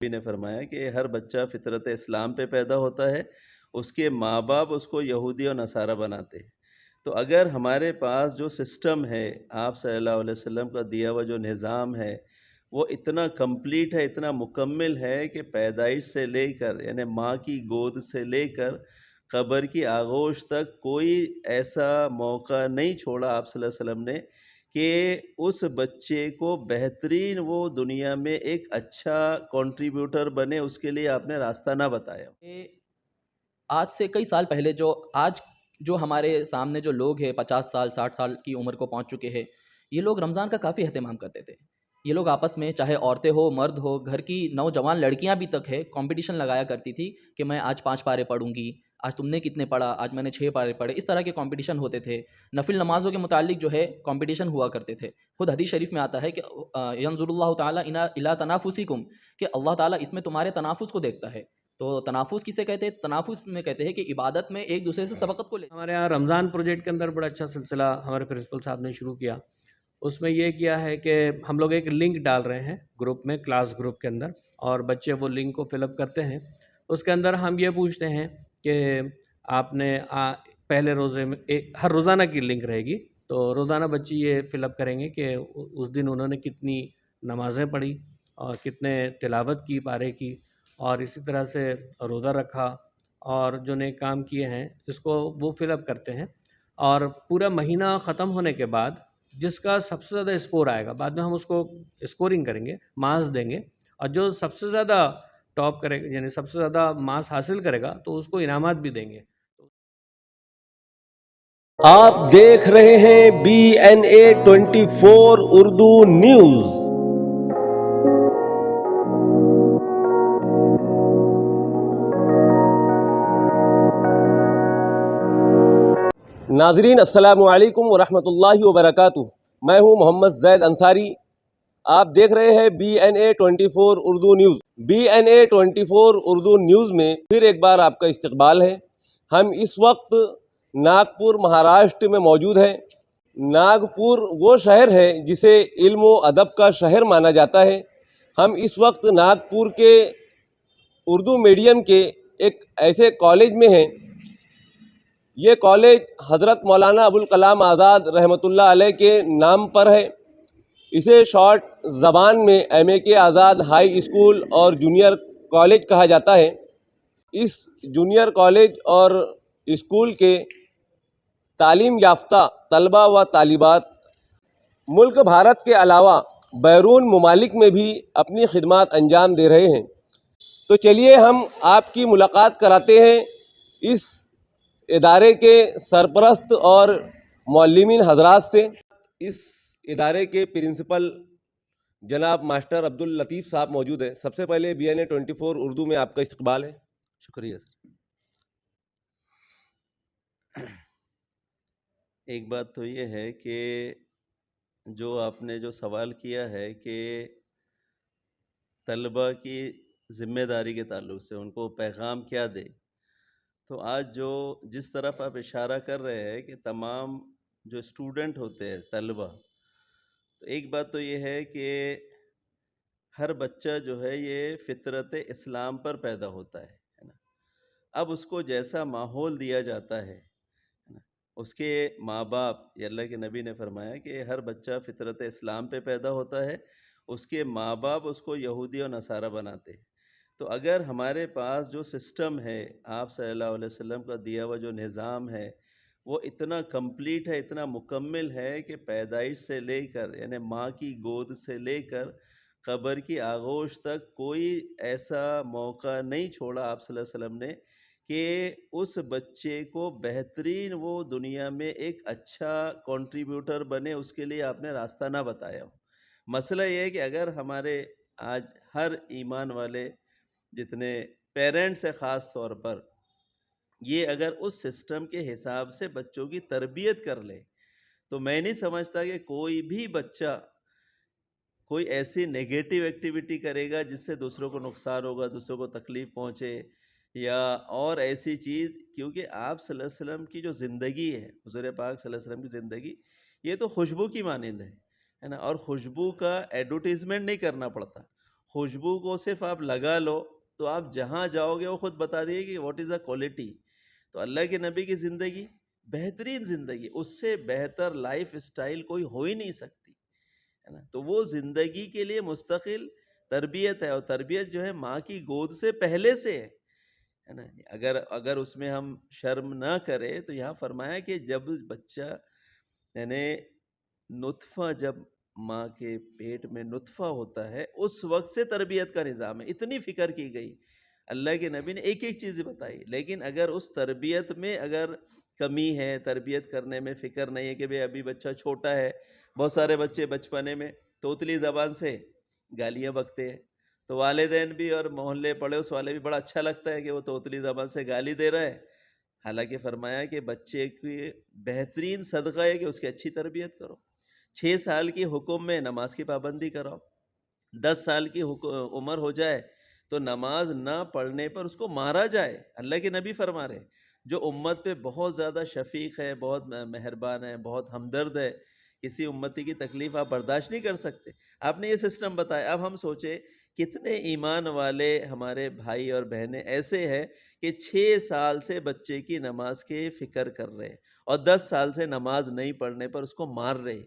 نبی نے فرمایا کہ ہر بچہ فطرت اسلام پہ پیدا ہوتا ہے، اس کے ماں باپ اس کو یہودی اور نصارہ بناتے ہیں۔ تو اگر ہمارے پاس جو سسٹم ہے، آپ صلی اللہ علیہ وسلم کا دیا ہوا جو نظام ہے، وہ اتنا کمپلیٹ ہے، اتنا مکمل ہے کہ پیدائش سے لے کر، یعنی ماں کی گود سے لے کر قبر کی آغوش تک کوئی ایسا موقع نہیں چھوڑا آپ صلی اللہ علیہ وسلم نے کہ اس بچے کو بہترین وہ دنیا میں ایک اچھا کنٹریبیوٹر بنے، اس کے لیے آپ نے راستہ نہ بتایا۔ کہ آج سے کئی سال پہلے جو ہمارے سامنے جو لوگ ہیں 50 سال 60 سال کی عمر کو پہنچ چکے ہیں، یہ لوگ رمضان کا کافی اہتمام کرتے تھے۔ یہ لوگ آپس میں چاہے عورتیں ہو مرد ہو، گھر کی نوجوان لڑکیاں بھی تک ہے کمپٹیشن لگایا کرتی تھی کہ میں آج 5 پارے پڑھوں گی، آج تم نے کتنے پڑھا، آج میں نے 6 پارے پڑھے۔ اس طرح کے کمپٹیشن ہوتے تھے۔ نفل نمازوں کے متعلق جو ہے کمپٹیشن ہوا کرتے تھے۔ خود حدیث شریف میں آتا ہے کہ ینظر اللہ تعالیٰ الی تنافسکم، کہ اللہ تعالیٰ اس میں تمہارے تنافس کو دیکھتا ہے۔ تو تنافس کسے کہتے ہیں؟ تنافس میں کہتے ہیں کہ عبادت میں ایک دوسرے سے سبقت کو لے۔ ہمارے یہاں رمضان پروجیکٹ کے اندر بڑا اچھا سلسلہ ہمارے پرنسپل صاحب نے شروع کیا۔ اس میں یہ کیا ہے کہ ہم لوگ ایک لنک ڈال رہے ہیں گروپ میں، کلاس گروپ کے اندر، اور بچے وہ لنک کو فل اپ کرتے ہیں۔ اس کے اندر ہم یہ پوچھتے ہیں کہ آپ نے پہلے روزے میں ہر روزانہ کی لنک رہے گی، تو روزانہ بچے یہ فل اپ کریں گے کہ اس دن انہوں نے کتنی نمازیں پڑھی اور کتنے تلاوت کی پارے کی، اور اسی طرح سے روزہ رکھا، اور جو نئے کام کیے ہیں اس کو وہ فل اپ کرتے ہیں۔ اور پورا مہینہ ختم ہونے کے بعد جس کا سب سے زیادہ اسکور آئے گا، بعد میں ہم اس کو اسکورنگ کریں گے، مارکس دیں گے، اور جو سب سے زیادہ ٹاپ کرے گا، یعنی سب سے زیادہ مارکس حاصل کرے گا، تو اس کو انعامات بھی دیں گے۔ آپ دیکھ رہے ہیں BNA 24 اردو نیوز۔ ناظرین السلام علیکم ورحمۃ اللہ وبرکاتہ، میں ہوں محمد زید انصاری۔ آپ دیکھ رہے ہیں BNA 24 Urdu news. BNA 24 Urdu news میں پھر ایک بار آپ کا استقبال ہے۔ ہم اس وقت ناگپور مہاراشٹر میں موجود ہیں۔ ناگپور وہ شہر ہے جسے علم و ادب کا شہر مانا جاتا ہے۔ ہم اس وقت ناگپور کے اردو میڈیم کے ایک ایسے کالج میں ہیں۔ یہ کالج حضرت مولانا ابوالکلام آزاد رحمۃ اللہ علیہ کے نام پر ہے۔ اسے شارٹ زبان میں MAK آزاد ہائی اسکول اور جونیئر کالج کہا جاتا ہے۔ اس جونیئر کالج اور اسکول کے تعلیم یافتہ طلباء و طالبات ملک بھارت کے علاوہ بیرون ممالک میں بھی اپنی خدمات انجام دے رہے ہیں۔ تو چلیے ہم آپ کی ملاقات کراتے ہیں اس ادارے کے سرپرست اور معلمین حضرات سے۔ اس ادارے کے پرنسپل جناب ماسٹر عبداللطیف صاحب موجود ہیں۔ سب سے پہلے BNA 24 اردو میں آپ کا استقبال ہے۔ شکریہ سر۔ ایک بات تو یہ ہے کہ جو آپ نے جو سوال کیا ہے کہ طلبہ کی ذمہ داری کے تعلق سے ان کو پیغام کیا دے، تو آج جس طرف آپ اشارہ کر رہے ہیں کہ تمام جو اسٹوڈنٹ ہوتے ہیں طلبہ، تو ایک بات تو یہ ہے کہ ہر بچہ جو ہے یہ فطرت اسلام پر پیدا ہوتا ہے نا۔ اب اس کو جیسا ماحول دیا جاتا ہے نا، اس کے ماں باپ، یہ اللہ کے نبی نے فرمایا کہ ہر بچہ فطرت اسلام پہ پیدا ہوتا ہے، اس کے ماں باپ اس کو یہودی اور نصارہ بناتے ہیں۔ تو اگر ہمارے پاس جو سسٹم ہے، آپ صلی اللہ علیہ وسلم کا دیا ہوا جو نظام ہے، وہ اتنا کمپلیٹ ہے، اتنا مکمل ہے کہ پیدائش سے لے کر، یعنی ماں کی گود سے لے کر قبر کی آغوش تک کوئی ایسا موقع نہیں چھوڑا آپ صلی اللہ علیہ وسلم نے کہ اس بچے کو بہترین وہ دنیا میں ایک اچھا کنٹریبیوٹر بنے، اس کے لیے آپ نے راستہ نہ بتایا ہو۔ مسئلہ یہ ہے کہ اگر ہمارے آج ہر ایمان والے جتنے پیرنٹس ہیں خاص طور پر، یہ اگر اس سسٹم کے حساب سے بچوں کی تربیت کر لے، تو میں نہیں سمجھتا کہ کوئی بھی بچہ کوئی ایسی نیگیٹو ایکٹیویٹی کرے گا جس سے دوسروں کو نقصان ہوگا، دوسروں کو تکلیف پہنچے، یا اور ایسی چیز۔ کیونکہ آپ صلی اللہ علیہ وسلم کی جو زندگی ہے، حضور پاک صلی اللہ علیہ وسلم کی زندگی، یہ تو خوشبو کی مانند ہے نا، اور خوشبو کا ایڈورٹیزمنٹ نہیں کرنا پڑتا۔ خوشبو کو صرف آپ لگا لو تو آپ جہاں جاؤ گے وہ خود بتا دیے کہ واٹ از اے کوالٹی. تو اللہ کے نبی کی زندگی بہترین زندگی، اس سے بہتر لائف اسٹائل کوئی ہو ہی نہیں سکتی ہے نا. تو وہ زندگی کے لیے مستقل تربیت ہے، اور تربیت جو ہے ماں کی گود سے پہلے سے ہے نا. اگر اس میں ہم شرم نہ کریں تو یہاں فرمایا کہ جب بچہ یعنی نطفہ، جب ماں کے پیٹ میں نطفہ ہوتا ہے اس وقت سے تربیت کا نظام ہے. اتنی فکر کی گئی، اللہ کے نبی نے ایک ایک چیز بتائی. لیکن اگر اس تربیت میں اگر کمی ہے، تربیت کرنے میں فکر نہیں ہے کہ بھئی ابھی بچہ چھوٹا ہے. بہت سارے بچے بچپنے میں توتلی زبان سے گالیاں بکتے ہیں، تو والدین بھی اور محلے پڑوس والے بھی بڑا اچھا لگتا ہے کہ وہ توتلی زبان سے گالی دے رہا ہے. حالانکہ فرمایا کہ بچے کی بہترین صدقہ ہے کہ اس کی اچھی تربیت کرو. 6 سال کی حکم میں نماز کی پابندی کراؤ. 10 سال کی عمر ہو جائے تو نماز نہ پڑھنے پر اس کو مارا جائے. اللہ کے نبی فرما رہے جو امت پہ بہت زیادہ شفیق ہے، بہت مہربان ہے، بہت ہمدرد ہے، کسی امتی کی تکلیف آپ برداشت نہیں کر سکتے. آپ نے یہ سسٹم بتایا. اب ہم سوچیں کتنے ایمان والے ہمارے بھائی اور بہنیں ایسے ہیں کہ 6 سال سے بچے کی نماز کے فکر کر رہے ہیں اور 10 سال سے نماز نہیں پڑھنے پر اس کو مار رہے.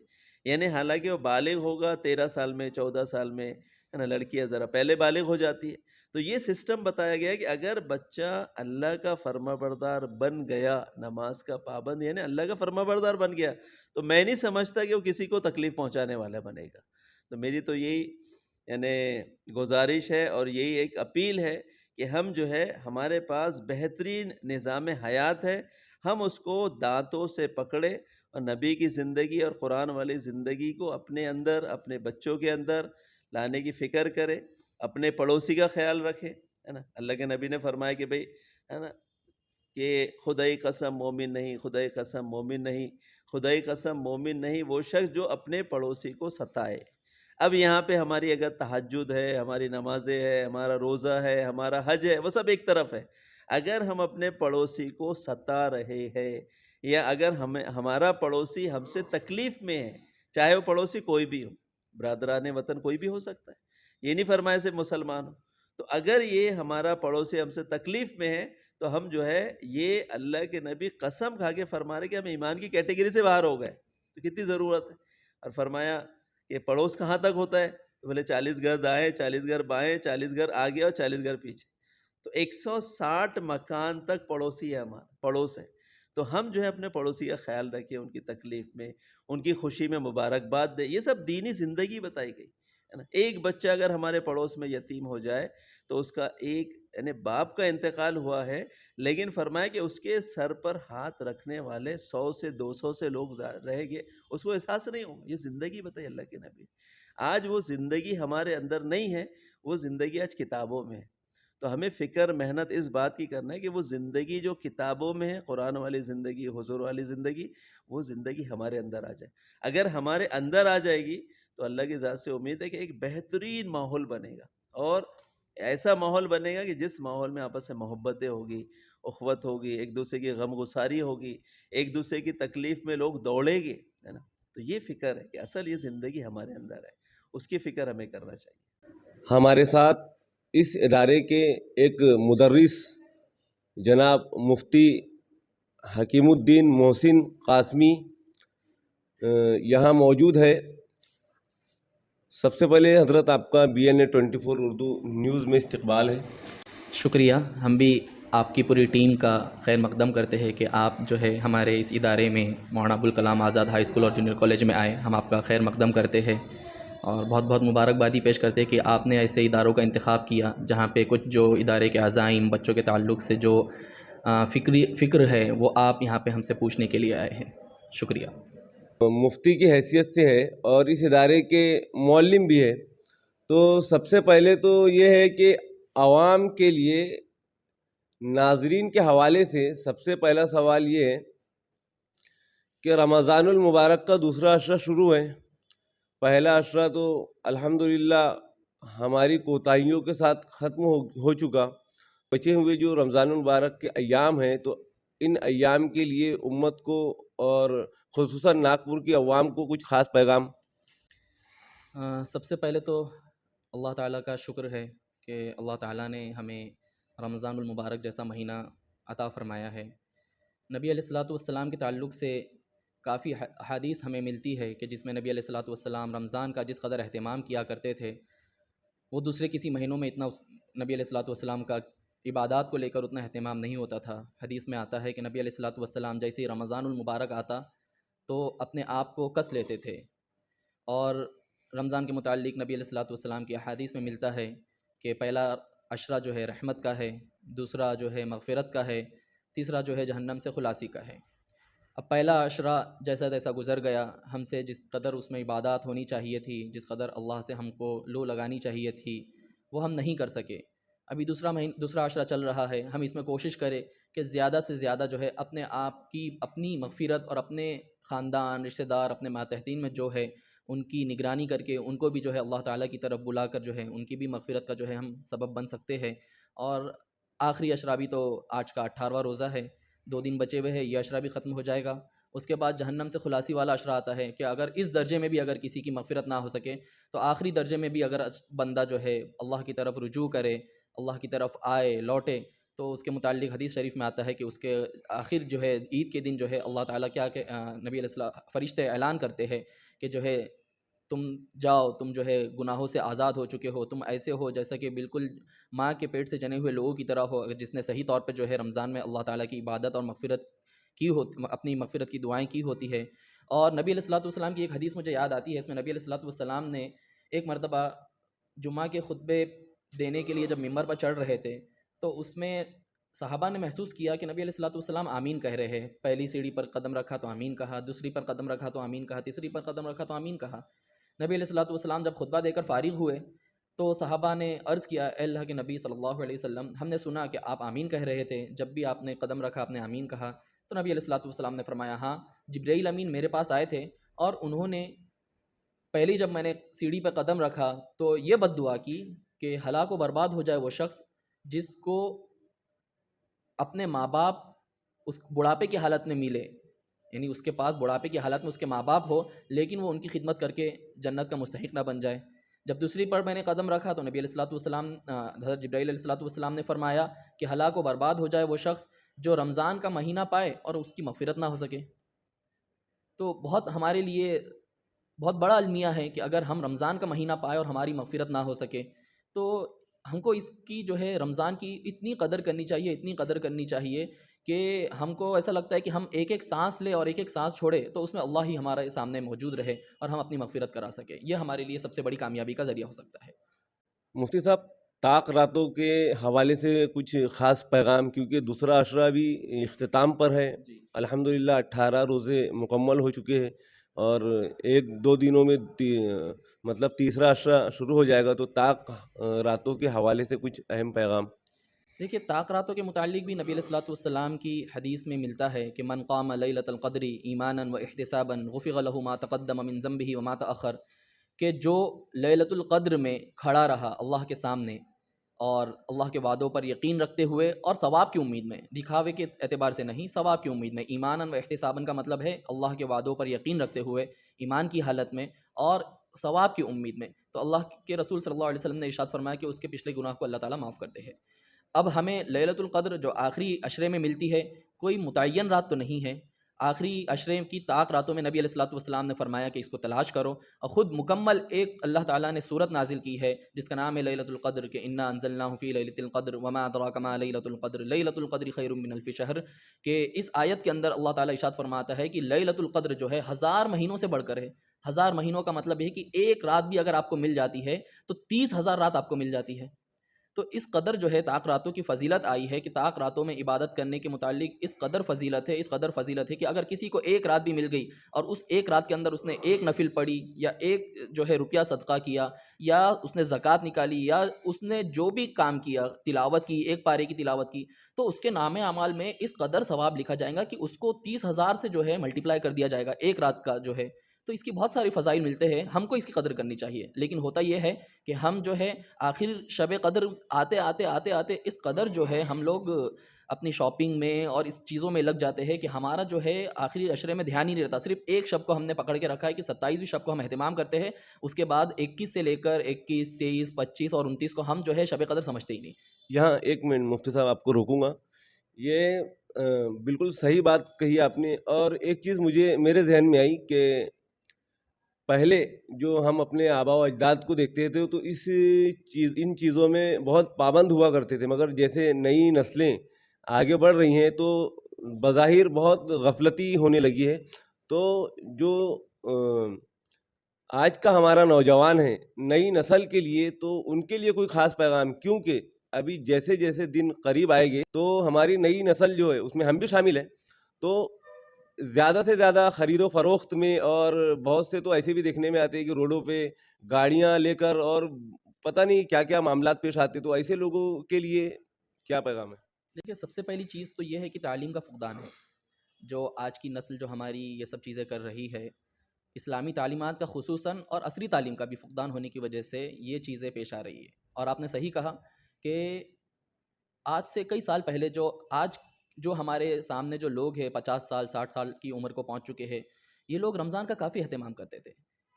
یعنی حالانکہ وہ بالغ ہوگا 13 سال میں، 14 سال میں ہے نا. لڑکیاں ذرا پہلے بالغ ہو جاتی ہے. تو یہ سسٹم بتایا گیا کہ اگر بچہ اللہ کا فرما بردار بن گیا، نماز کا پابند یعنی اللہ کا فرما بردار بن گیا، تو میں نہیں سمجھتا کہ وہ کسی کو تکلیف پہنچانے والا بنے گا. تو میری تو یہی یعنی گزارش ہے اور یہی ایک اپیل ہے کہ ہم جو ہے ہمارے پاس بہترین نظام حیات ہے، ہم اس کو دانتوں سے پکڑے اور نبی کی زندگی اور قرآن والی زندگی کو اپنے اندر، اپنے بچوں کے اندر لانے کی فکر کرے. اپنے پڑوسی کا خیال رکھے ہے نا. اللہ کے نبی نے فرمایا کہ بھئی ہے نا کہ خدائی قسم مومن نہیں، خدائی قسم مومن نہیں، خدائی قسم مومن نہیں وہ شخص جو اپنے پڑوسی کو ستائے. اب یہاں پہ ہماری اگر تہجد ہے، ہماری نمازیں ہے، ہمارا روزہ ہے، ہمارا حج ہے، وہ سب ایک طرف ہے. اگر ہم اپنے پڑوسی کو ستا رہے ہیں یا اگر ہمارا پڑوسی ہم سے تکلیف میں ہے، چاہے وہ پڑوسی کوئی بھی ہو، برادران وطن کوئی بھی ہو سکتا ہے، یہ نہیں فرمایا صرف مسلمان ہو. تو اگر یہ ہمارا پڑوسی ہم سے تکلیف میں ہے تو ہم جو ہے یہ اللہ کے نبی قسم کھا کے فرما رہے کہ ہم ایمان کی کیٹیگری سے باہر ہو گئے. تو کتنی ضرورت ہے. اور فرمایا کہ پڑوس کہاں تک ہوتا ہے، تو بولے 40 گھر دائیں، 40 گھر بائیں، 40 گھر آگے اور 40 گھر پیچھے. تو 160 مکان تک پڑوسی ہے، ہمارا پڑوس ہے. تو ہم جو ہے اپنے پڑوسی کا خیال رکھیں، ان کی تکلیف میں، ان کی خوشی میں مبارکباد دیں. یہ سب دینی زندگی بتائی گئی ہے نا. ایک بچہ اگر ہمارے پڑوس میں یتیم ہو جائے تو اس کا ایک یعنی باپ کا انتقال ہوا ہے، لیکن فرمایا کہ اس کے سر پر ہاتھ رکھنے والے 100 سے 200 سے لوگ رہیں گے، اس کو احساس نہیں ہوگا. یہ زندگی بتائی اللہ کے نبی. آج وہ زندگی ہمارے اندر نہیں ہے، وہ زندگی آج کتابوں میں ہے. تو ہمیں فکر محنت اس بات کی کرنا ہے کہ وہ زندگی جو کتابوں میں ہے، قرآن والی زندگی، حضور والی زندگی، وہ زندگی ہمارے اندر آ جائے. اگر ہمارے اندر آ جائے گی تو اللہ کی ذات سے امید ہے کہ ایک بہترین ماحول بنے گا، اور ایسا ماحول بنے گا کہ جس ماحول میں آپس میں محبتیں ہوگی، اخوت ہوگی، ایک دوسرے کی غم گساری ہوگی، ایک دوسرے کی تکلیف میں لوگ دوڑیں گے ہے نا. تو یہ فکر ہے کہ اصل یہ زندگی ہمارے اندر ہے، اس کی فکر ہمیں کرنا چاہیے. ہمارے ساتھ اس ادارے کے ایک مدرس جناب مفتی حکیم الدین محسن قاسمی یہاں موجود ہے. سب سے پہلے حضرت آپ کا BNA 24 اردو نیوز میں استقبال ہے. شکریہ. ہم بھی آپ کی پوری ٹیم کا خیر مقدم کرتے ہیں کہ آپ جو ہے ہمارے اس ادارے میں مولانا ابوالکلام آزاد ہائی اسکول اور جونیئر کالج میں آئے. ہم آپ کا خیر مقدم کرتے ہیں اور بہت بہت مبارکبادی پیش کرتے ہیں کہ آپ نے ایسے اداروں کا انتخاب کیا جہاں پہ کچھ جو ادارے کے عزائم بچوں کے تعلق سے جو فکر ہے وہ آپ یہاں پہ ہم سے پوچھنے کے لیے آئے ہیں. شکریہ. مفتی کی حیثیت سے ہے اور اس ادارے کے معلم بھی ہے. تو سب سے پہلے تو یہ ہے کہ عوام کے لیے ناظرین کے حوالے سے سب سے پہلا سوال یہ ہے کہ رمضان المبارک کا دوسرا عشرہ شروع ہے. پہلا عشرہ تو الحمدللہ ہماری کوتاہیوں کے ساتھ ختم ہو چکا. بچے ہوئے جو رمضان المبارک کے ایام ہیں تو ان ایام کے لیے امت کو اور خصوصاً ناگپور کی عوام کو کچھ خاص پیغام. سب سے پہلے تو اللہ تعالیٰ کا شکر ہے کہ اللہ تعالیٰ نے ہمیں رمضان المبارک جیسا مہینہ عطا فرمایا ہے۔ نبی علیہ الصلوۃ والسلام کے تعلق سے کافی احادیث ہمیں ملتی ہے کہ جس میں نبی علیہ الصلوۃ والسلام رمضان کا جس قدر اہتمام کیا کرتے تھے وہ دوسرے کسی مہینوں میں اتنا نبی علیہ الصلوۃ والسلام کا عبادات کو لے کر اتنا اہتمام نہیں ہوتا تھا۔ حدیث میں آتا ہے کہ نبی علیہ الصلوۃ والسلام جیسے ہی رمضان المبارک آتا تو اپنے آپ کو کس لیتے تھے، اور رمضان کے متعلق نبی علیہ الصلوۃ والسلام کی احادیث میں ملتا ہے کہ پہلا عشرہ جو ہے رحمت کا ہے، دوسرا جو ہے مغفرت کا ہے، تیسرا جو ہے جہنم سے خلاصی کا ہے۔ اب پہلا عشرہ جیسا تیسا گزر گیا، ہم سے جس قدر اس میں عبادات ہونی چاہیے تھی، جس قدر اللہ سے ہم کو لو لگانی چاہیے تھی، وہ ہم نہیں کر سکے۔ ابھی دوسرا عشرہ چل رہا ہے، ہم اس میں کوشش کریں کہ زیادہ سے زیادہ جو ہے اپنے آپ کی اپنی مغفرت اور اپنے خاندان، رشتہ دار، اپنے ماتحتین میں جو ہے ان کی نگرانی کر کے ان کو بھی جو ہے اللہ تعالیٰ کی طرف بلا کر جو ہے ان کی بھی مغفرت کا جو ہے ہم سبب بن سکتے ہیں۔ اور آخری عشرہ بھی تو آج کا 18واں روزہ ہے، 2 دن بچے ہوئے ہیں، یہ عشرہ بھی ختم ہو جائے گا۔ اس کے بعد جہنم سے خلاصی والا عشرہ آتا ہے کہ اگر اس درجے میں بھی اگر کسی کی مغفرت نہ ہو سکے تو آخری درجے میں بھی اگر بندہ جو ہے اللہ کی طرف رجوع کرے، اللہ کی طرف آئے، لوٹے، تو اس کے متعلق حدیث شریف میں آتا ہے کہ اس کے آخر جو ہے عید کے دن جو ہے اللہ تعالیٰ کیا کہ نبی علیہ السلام فرشتے اعلان کرتے ہیں کہ جو ہے تم جاؤ، تم جو ہے گناہوں سے آزاد ہو چکے ہو، تم ایسے ہو جیسا کہ بالکل ماں کے پیٹ سے جنے ہوئے لوگوں کی طرح ہو، اگر جس نے صحیح طور پہ جو ہے رمضان میں اللہ تعالیٰ کی عبادت اور مغفرت کی ہوتی، اپنی مغفرت کی دعائیں کی ہوتی ہے۔ اور نبی علیہ الصلوۃ والسلام کی ایک حدیث مجھے یاد آتی ہے، اس میں نبی علیہ الصلوۃ والسلام نے ایک مرتبہ جمعہ کے خطبے دینے کے لیے جب ممبر پر چڑھ رہے تھے تو اس میں صحابہ نے محسوس کیا کہ نبی علیہ الصلوۃ والسلام آمین کہہ رہے ہیں۔ پہلی سیڑھی پر قدم رکھا تو آمین کہا، دوسری پر قدم رکھا تو آمین کہا، تیسری پر قدم رکھا تو آمین کہا۔ نبی علیہ الصلوۃ والسلام جب خطبہ دے کر فارغ ہوئے تو صحابہ نے عرض کیا، اے اللہ کے نبی صلی اللہ علیہ وسلم، ہم نے سنا کہ آپ آمین کہہ رہے تھے، جب بھی آپ نے قدم رکھا آپ نے آمین کہا۔ تو نبی علیہ الصلوۃ والسلام نے فرمایا، ہاں جبرائیل امین میرے پاس آئے تھے اور انہوں نے پہلی جب میں نے سیڑھی پہ قدم رکھا تو یہ بد دعا کی کہ ہلاک و برباد ہو جائے وہ شخص جس کو اپنے ماں باپ اس بڑھاپے کی حالت میں ملے، یعنی اس کے پاس بڑھاپے کی حالت میں اس کے ماں باپ ہو لیکن وہ ان کی خدمت کر کے جنت کا مستحق نہ بن جائے۔ جب دوسری پر میں نے قدم رکھا تو نبی علیہ الصلوۃ والسلام حضرت جبرائیل علیہ الصلوۃ والسلام نے فرمایا کہ ہلاک و برباد ہو جائے وہ شخص جو رمضان کا مہینہ پائے اور اس کی مغفرت نہ ہو سکے۔ تو بہت ہمارے لیے بہت بڑا المیہ ہے کہ اگر ہم رمضان کا مہینہ پائے اور ہماری مغفرت نہ ہو سکے تو ہم کو اس کی جو ہے رمضان کی اتنی قدر کرنی چاہیے، اتنی قدر کرنی چاہیے کہ ہم کو ایسا لگتا ہے کہ ہم ایک ایک سانس لے اور ایک ایک سانس چھوڑے تو اس میں اللہ ہی ہمارے سامنے موجود رہے اور ہم اپنی مغفرت کرا سکیں۔ یہ ہمارے لیے سب سے بڑی کامیابی کا ذریعہ ہو سکتا ہے۔ مفتی صاحب، طاق راتوں کے حوالے سے کچھ خاص پیغام، کیونکہ دوسرا عشرہ بھی اختتام پر ہے، جی الحمدللہ 18 روزے مکمل ہو چکے ہیں اور 1-2 دنوں میں مطلب تیسرا عشرہ شروع ہو جائے گا، تو طاق راتوں کے حوالے سے کچھ اہم پیغام۔ دیکھیے طاق راتوں کے متعلق بھی نبی علیہ الصلوۃ والسلام کی حدیث میں ملتا ہے کہ من قام لیلۃ القدر ایمانا و احتسابا غفر له ما تقدم من ذنبه وما تأخر، کہ جو لیلۃ القدر میں کھڑا رہا اللہ کے سامنے اور اللہ کے وعدوں پر یقین رکھتے ہوئے اور ثواب کی امید میں، دکھاوے کے اعتبار سے نہیں، ثواب کی امید میں، ایمانا و احتسابا کا مطلب ہے اللہ کے وعدوں پر یقین رکھتے ہوئے ایمان کی حالت میں اور ثواب کی امید میں، تو اللہ کے رسول صلی اللہ علیہ وسلم نے ارشاد فرمایا کہ اس کے پچھلے گناہ کو اللہ تعالیٰ معاف کرتے ہیں۔ اب ہمیں لیلۃ القدر جو آخری عشرے میں ملتی ہے، کوئی متعین رات تو نہیں ہے، آخری عشرے کی طاق راتوں میں نبی علیہ الصلوۃ والسلام نے فرمایا کہ اس کو تلاش کرو، اور خود مکمل ایک اللہ تعالیٰ نے صورت نازل کی ہے جس کا نام ہے لیلۃ القدر، کہ انا انزلناہ فی لیلۃ القدر وما ادراک ما لیلۃ القدر لیلۃ القدر خیر من الف شہر، کہ اس آیت کے اندر اللہ تعالیٰ ارشاد فرماتا ہے کہ لیلۃ القدر جو ہے 1000 مہینوں سے بڑھ کر ہے۔ 1000 مہینوں کا مطلب یہ ہے کہ ایک رات بھی اگر آپ کو مل جاتی ہے تو 30,000 رات آپ کو مل جاتی ہے۔ تو اس قدر جو ہے طاق راتوں کی فضیلت آئی ہے کہ طاق راتوں میں عبادت کرنے کے متعلق اس قدر فضیلت ہے کہ اگر کسی کو ایک رات بھی مل گئی اور اس ایک رات کے اندر اس نے ایک نفل پڑھی یا ایک جو ہے روپیہ صدقہ کیا یا اس نے زکوٰۃ نکالی یا اس نے جو بھی کام کیا، تلاوت کی، ایک پارے کی تلاوت کی، تو اس کے نام اعمال میں اس قدر ثواب لکھا جائے گا کہ اس کو 30,000 سے جو ہے ملٹیپلائی کر دیا جائے گا ایک رات کا جو ہے۔ تو اس کی بہت ساری فضائل ملتے ہیں، ہم کو اس کی قدر کرنی چاہیے، لیکن ہوتا یہ ہے کہ ہم جو ہے آخر شب قدر آتے آتے اس قدر جو ہے ہم لوگ اپنی شاپنگ میں اور اس چیزوں میں لگ جاتے ہیں کہ ہمارا جو ہے آخری عشرے میں دھیان ہی نہیں رہتا. صرف ایک شب کو ہم نے پکڑ کے رکھا ہے کہ 27ویں شب کو ہم اہتمام کرتے ہیں, اس کے بعد 21 سے لے کر 21, 23, 25 اور 29 کو ہم جو ہے شب قدر سمجھتے ہی نہیں. یہاں ایک منٹ مفتی صاحب آپ کو روکوں گا. یہ بالکل صحیح بات کہی آپ نے. اور ایک چیز میرے ذہن میں آئی کہ پہلے جو ہم اپنے آباء و اجداد کو دیکھتے تھے تو ان چیزوں میں بہت پابند ہوا کرتے تھے, مگر جیسے نئی نسلیں آگے بڑھ رہی ہیں تو بظاہر بہت غفلتی ہونے لگی ہے. تو جو آج کا ہمارا نوجوان ہے نئی نسل کے لیے, تو ان کے لیے کوئی خاص پیغام, کیونکہ ابھی جیسے جیسے دن قریب آئے گے تو ہماری نئی نسل جو ہے اس میں ہم بھی شامل ہیں, تو زیادہ سے زیادہ خرید و فروخت میں, اور بہت سے تو ایسے بھی دیکھنے میں آتے ہیں کہ روڈوں پہ گاڑیاں لے کر اور پتہ نہیں کیا کیا معاملات پیش آتے, تو ایسے لوگوں کے لیے کیا پیغام ہے؟ دیکھیے, سب سے پہلی چیز تو یہ ہے کہ تعلیم کا فقدان ہے. جو آج کی نسل جو ہماری یہ سب چیزیں کر رہی ہے, اسلامی تعلیمات کا خصوصاً اور عصری تعلیم کا بھی فقدان ہونے کی وجہ سے یہ چیزیں پیش آ رہی ہے. اور آپ نے صحیح کہا کہ آج سے کئی سال پہلے آج جو ہمارے سامنے جو لوگ ہیں 50 سال 60 سال کی عمر کو پہنچ چکے ہیں, یہ لوگ رمضان کا کافی اہتمام کرتے تھے.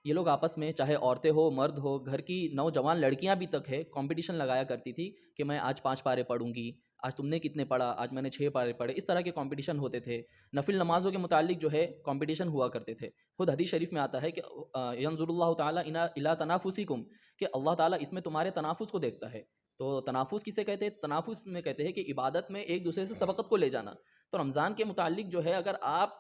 یہ لوگ آپس میں چاہے عورتیں ہو مرد ہو, گھر کی نوجوان لڑکیاں بھی تک ہے, کمپٹیشن لگایا کرتی تھی کہ میں آج 5 پارے پڑھوں گی, آج تم نے کتنے پڑھا, آج میں نے 6 پارے پڑھے. اس طرح کے کمپٹیشن ہوتے تھے. نفل نمازوں کے متعلق جو ہے کمپٹیشن ہوا کرتے تھے. خود حدیث شریف میں آتا ہے کہ ینظر اللہ تعالیٰ الی تنافسکم, کہ اللہ تعالیٰ اس میں تمہارے تنافس کو دیکھتا ہے. تو تنافس کسے کہتے ہیں؟ تنافس میں کہتے ہیں کہ عبادت میں ایک دوسرے سے سبقت کو لے جانا. تو رمضان کے متعلق جو ہے اگر آپ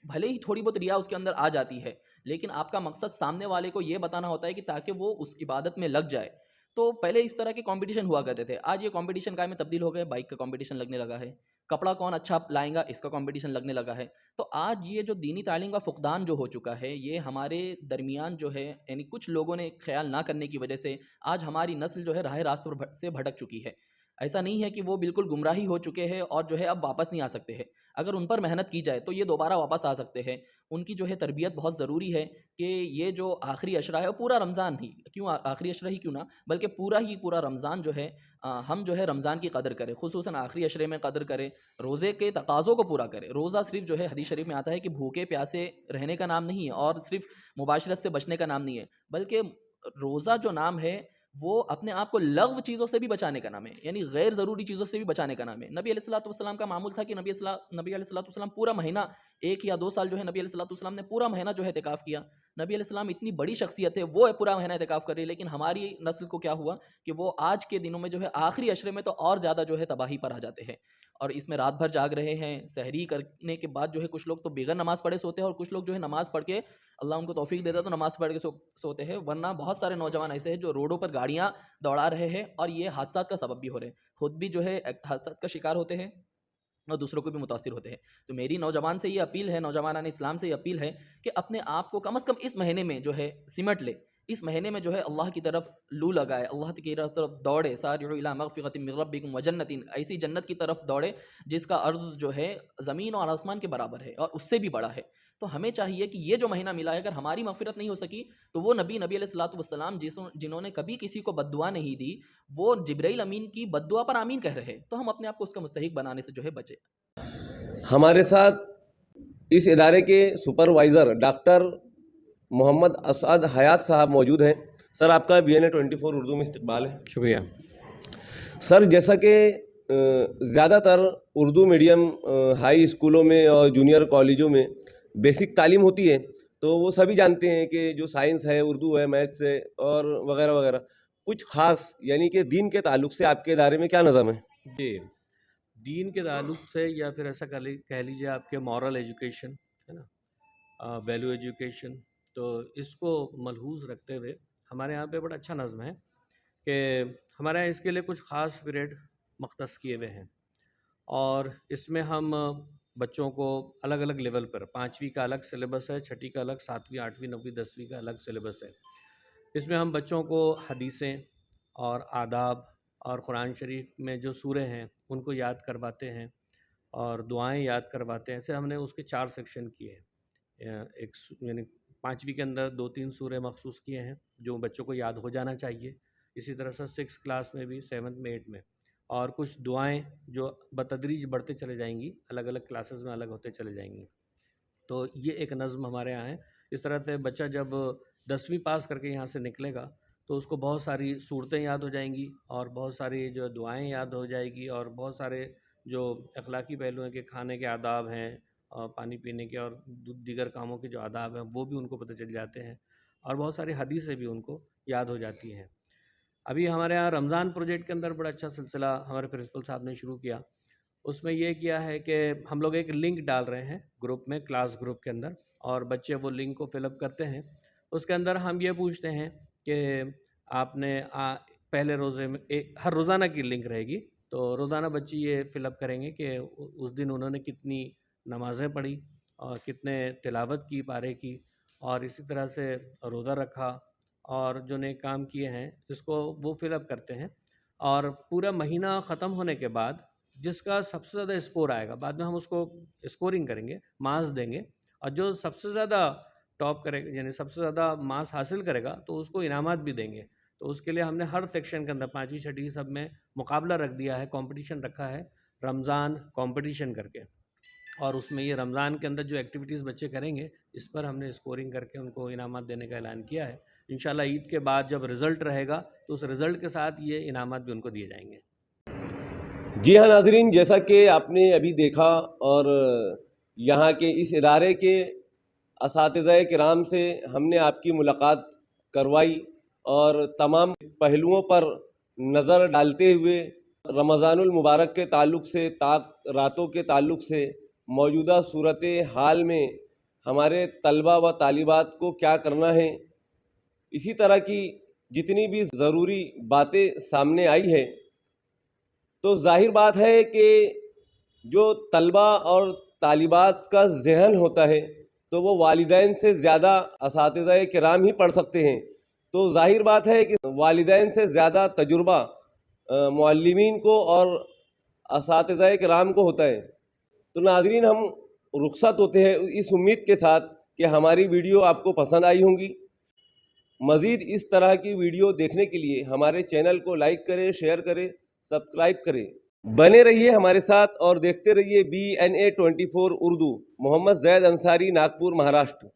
بھلے ہی تھوڑی بہت ریا اس کے اندر آ جاتی ہے, لیکن آپ کا مقصد سامنے والے کو یہ بتانا ہوتا ہے کہ تاکہ وہ اس عبادت میں لگ جائے. تو پہلے اس طرح کے کمپٹیشن ہوا کرتے تھے. آج یہ کمپٹیشن کا میں تبدیل ہو گئے, بائک کا کمپٹیشن لگنے لگا ہے, کپڑا کون اچھا لائیں گا اس کا کمپٹیشن لگنے لگا ہے. تو آج یہ جو دینی تعلیم کا فقدان جو ہو چکا ہے, یہ ہمارے درمیان جو ہے, یعنی کچھ لوگوں نے خیال نہ کرنے کی وجہ سے آج ہماری نسل جو ہے راہ راست سے بھٹک چکی ہے. ایسا نہیں ہے کہ وہ بالکل گمراہی ہو چکے ہیں اور جو ہے اب واپس نہیں آ سکتے ہیں. اگر ان پر محنت کی جائے تو یہ دوبارہ واپس آ سکتے ہیں. ان کی جو ہے تربیت بہت ضروری ہے کہ یہ جو آخری عشرہ ہے, وہ پورا رمضان ہی کیوں, آخری عشرہ ہی کیوں نہ بلکہ پورا رمضان جو ہے ہم جو ہے رمضان کی قدر کریں, خصوصاً آخری عشرے میں قدر کریں, روزے کے تقاضوں کو پورا کریں. روزہ صرف جو ہے حدیث شریف میں آتا ہے کہ بھوکے پیاسے رہنے کا نام نہیں ہے, اور صرف مباشرت سے بچنے کا نام نہیں ہے, بلکہ روزہ جو نام ہے وہ اپنے آپ کو لغو چیزوں سے بھی بچانے کا نام ہے, یعنی غیر ضروری چیزوں سے بھی بچانے کا نام ہے. نبی علیہ الصلوۃ والسلام کا معمول تھا کہ نبی علیہ الصلوۃ والسلام پورا مہینہ, 1 یا 2 سال جو ہے نبی علیہ الصلوۃ والسلام نے پورا مہینہ جو ہے اعتکاف کیا. نبی علیہ السلام اتنی بڑی شخصیت ہے, وہ پورا مہینہ اعتکاف کر رہی ہے. لیکن ہماری نسل کو کیا ہوا کہ وہ آج کے دنوں میں جو ہے آخری عشرے میں تو اور زیادہ جو ہے تباہی پر آ جاتے ہیں, اور اس میں رات بھر جاگ رہے ہیں. سحری کرنے کے بعد جو ہے کچھ لوگ تو بغیر نماز پڑھے سوتے ہیں, اور کچھ لوگ جو ہے نماز پڑھ کے, اللہ ان کو توفیق دیتا ہے تو نماز پڑھ کے سوتے ہیں. ورنہ بہت سارے نوجوان ایسے ہیں جو روڈوں پر گاڑیاں دوڑا رہے ہیں, اور یہ حادثات کا سبب بھی ہو رہے ہیں, خود بھی جو ہے حادثات کا شکار ہوتے ہیں اور دوسروں کو بھی متاثر ہوتے ہیں. تو میری نوجوان سے یہ اپیل ہے, نوجوانان اسلام سے یہ اپیل ہے کہ اپنے آپ کو کم از کم اس مہینے میں جو ہے سمٹ لے. اس مہینے میں جو ہے اللہ کی طرف لو لگائے, اللہ کی طرف دوڑے. سارعوا الی مغفرۃ من ربکم وجنۃ, ایسی جنت کی طرف دوڑے جس کا عرض جو ہے زمین اور آسمان کے برابر ہے, اور اس سے بھی بڑا ہے. تو ہمیں چاہیے کہ یہ جو مہینہ ملا ہے, اگر ہماری مغفرت نہیں ہو سکی تو وہ نبی علیہ الصلوۃ والسلام جنہوں نے کبھی کسی کو بد دعا نہیں دی, وہ جبرائیل امین کی بد دعا پر آمین کہہ رہے, تو ہم اپنے آپ کو اس کا مستحق بنانے سے جو ہے بچے. ہمارے ساتھ اس ادارے کے سپروائزر ڈاکٹر محمد اسعد حیات صاحب موجود ہیں. سر, آپ کا BNA 24 اردو میں استقبال ہے. شکریہ. سر, جیسا کہ زیادہ تر اردو میڈیم ہائی اسکولوں میں اور جونیئر کالجوں میں بیسک تعلیم ہوتی ہے, تو وہ سبھی جانتے ہیں کہ جو سائنس ہے, اردو ہے, میتھس ہے اور وغیرہ وغیرہ. کچھ خاص یعنی کہ دین کے تعلق سے آپ کے ادارے میں کیا نظم ہے؟ جی, دین کے تعلق سے, یا پھر ایسا کہہ لیجیے آپ کے مورل ایجوکیشن ہے نا, ویلیو ایجوکیشن, تو اس کو ملحوظ رکھتے ہوئے ہمارے یہاں پہ بڑا اچھا نظم ہے کہ ہمارے یہاں اس کے لیے کچھ خاص پیریڈ مختص کیے ہوئے ہیں, اور اس میں ہم بچوں کو الگ الگ لیول پر, 5ویں کا الگ سلیبس ہے, 6ٹھی کا الگ, 7ویں 8ویں 9ویں 10ویں کا الگ سلیبس ہے. اس میں ہم بچوں کو حدیثیں اور آداب اور قرآن شریف میں جو سورے ہیں ان کو یاد کرواتے ہیں, اور دعائیں یاد کرواتے ہیں. ایسے ہم نے اس کے 4 سیکشن کیے ہیں. ایک یعنی 5ویں کے اندر 2-3 سورے مخصوص کیے ہیں جو بچوں کو یاد ہو جانا چاہیے. اسی طرح سے 6 کلاس میں بھی, 7 میں 8 میں, اور کچھ دعائیں جو بتدریج بڑھتے چلے جائیں گی، الگ الگ کلاسز میں الگ ہوتے چلے جائیں گی. تو یہ ایک نظم ہمارے یہاں ہے. اس طرح سے بچہ جب 10ویں پاس کر کے یہاں سے نکلے گا تو اس کو بہت ساری صورتیں یاد ہو جائیں گی اور بہت ساری جو دعائیں یاد ہو جائے گی اور بہت سارے جو اخلاقی پہلو ہیں کہ کھانے کے آداب ہیں اور پانی پینے کے اور دیگر کاموں کے جو آداب ہیں وہ بھی ان کو پتہ چل جاتے ہیں اور بہت ساری حدیثیں بھی ان کو یاد ہو جاتی ہیں. ابھی ہمارے یہاں رمضان پروجیکٹ کے اندر بڑا اچھا سلسلہ ہمارے پرنسپل صاحب نے شروع کیا. اس میں یہ کیا ہے کہ ہم لوگ ایک لنک ڈال رہے ہیں گروپ میں، کلاس گروپ کے اندر، اور بچے وہ لنک کو فل اپ کرتے ہیں. اس کے اندر ہم یہ پوچھتے ہیں کہ آپ نے پہلے روزے میں ہر روزانہ کی لنک رہے گی، تو روزانہ بچے یہ فل اپ کریں گے کہ اس دن انہوں نے کتنی نمازیں پڑھی اور کتنے تلاوت کی پارے کی اور اسی طرح سے روزہ رکھا اور جو نیک کام کیے ہیں اس کو وہ فل اپ کرتے ہیں. اور پورا مہینہ ختم ہونے کے بعد جس کا سب سے زیادہ اسکور آئے گا، بعد میں ہم اس کو اسکورنگ کریں گے، مارکس دیں گے، اور جو سب سے زیادہ ٹاپ کرے گا یعنی سب سے زیادہ مارکس حاصل کرے گا تو اس کو انعامات بھی دیں گے. تو اس کے لیے ہم نے ہر سیکشن کے اندر 5ویں 6ویں سب میں مقابلہ رکھ دیا ہے، کمپٹیشن رکھا ہے، رمضان کمپٹیشن کر کے. اور اس میں یہ رمضان کے اندر جو ایکٹیویٹیز بچے کریں گے اس پر ہم نے اسکورنگ کر کے ان کو انعامات دینے کا اعلان کیا ہے. انشاءاللہ عید کے بعد جب رزلٹ رہے گا تو اس رزلٹ کے ساتھ یہ انعامات بھی ان کو دیے جائیں گے. جی ہاں ناظرین، جیسا کہ آپ نے ابھی دیکھا اور یہاں کے اس ادارے کے اساتذہ کرام سے ہم نے آپ کی ملاقات کروائی اور تمام پہلوؤں پر نظر ڈالتے ہوئے رمضان المبارک کے تعلق سے راتوں کے تعلق سے موجودہ صورت حال میں ہمارے طلبہ و طالبات کو کیا کرنا ہے، اسی طرح کی جتنی بھی ضروری باتیں سامنے آئی ہیں، تو ظاہر بات ہے کہ جو طلبہ اور طالبات کا ذہن ہوتا ہے تو وہ والدین سے زیادہ اساتذہ کرام ہی پڑھ سکتے ہیں. تو ظاہر بات ہے کہ والدین سے زیادہ تجربہ معلمین کو اور اساتذہ کرام کو ہوتا ہے. تو ناظرین، ہم رخصت ہوتے ہیں اس امید کے ساتھ کہ ہماری ویڈیو آپ کو پسند آئی ہوں گی. مزید اس طرح کی ویڈیو دیکھنے کے لیے ہمارے چینل کو لائک کریں، شیئر کریں، سبسکرائب کریں. بنے رہیے ہمارے ساتھ اور دیکھتے رہیے BNA 24 اردو. محمد زید انصاری، ناگپور، مہاراشٹر.